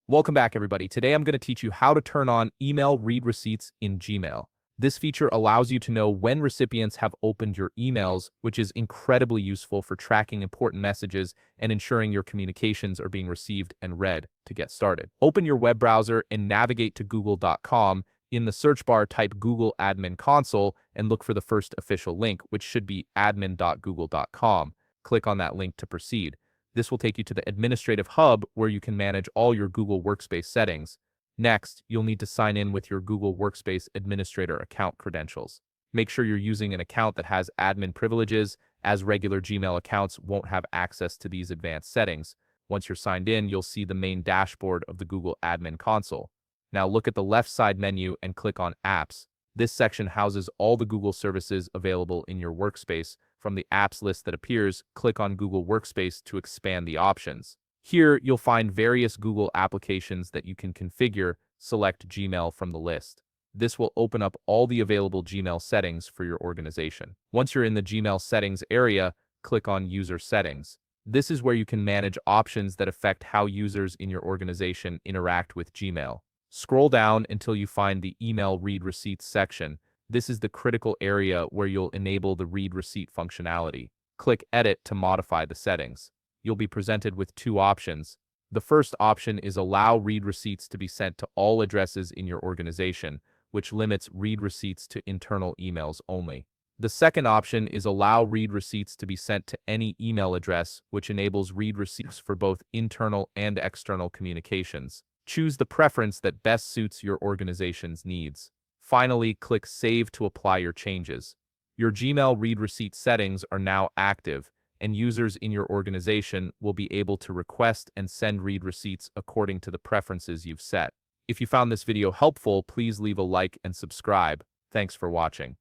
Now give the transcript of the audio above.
Welcome back, everybody. Today I'm going to teach you how to turn on email read receipts in Gmail. This feature allows you to know when recipients have opened your emails, which is incredibly useful for tracking important messages and ensuring your communications are being received and read. To get started, open your web browser and navigate to google.com. In the search bar, type Google Admin Console and look for the first official link, which should be admin.google.com. Click on that link to proceed. This will take you to the administrative hub where you can manage all your Google Workspace settings. Next, you'll need to sign in with your Google Workspace administrator account credentials. Make sure you're using an account that has admin privileges, as regular Gmail accounts won't have access to these advanced settings. Once you're signed in, you'll see the main dashboard of the Google Admin Console. Now look at the left side menu and click on Apps. This section houses all the Google services available in your workspace. From the apps list that appears, click on Google Workspace to expand the options. Here, you'll find various Google applications that you can configure. Select Gmail from the list. This will open up all the available Gmail settings for your organization. Once you're in the Gmail settings area, click on User Settings. This is where you can manage options that affect how users in your organization interact with Gmail. Scroll down until you find the Email Read Receipts section. This is the critical area where you'll enable the read receipt functionality. Click Edit to modify the settings. You'll be presented with two options. The first option is allow read receipts to be sent to all addresses in your organization, which limits read receipts to internal emails only. The second option is allow read receipts to be sent to any email address, which enables read receipts for both internal and external communications. Choose the preference that best suits your organization's needs. Finally, click Save to apply your changes. Your Gmail read receipt settings are now active, and users in your organization will be able to request and send read receipts according to the preferences you've set. If you found this video helpful, please leave a like and subscribe. Thanks for watching.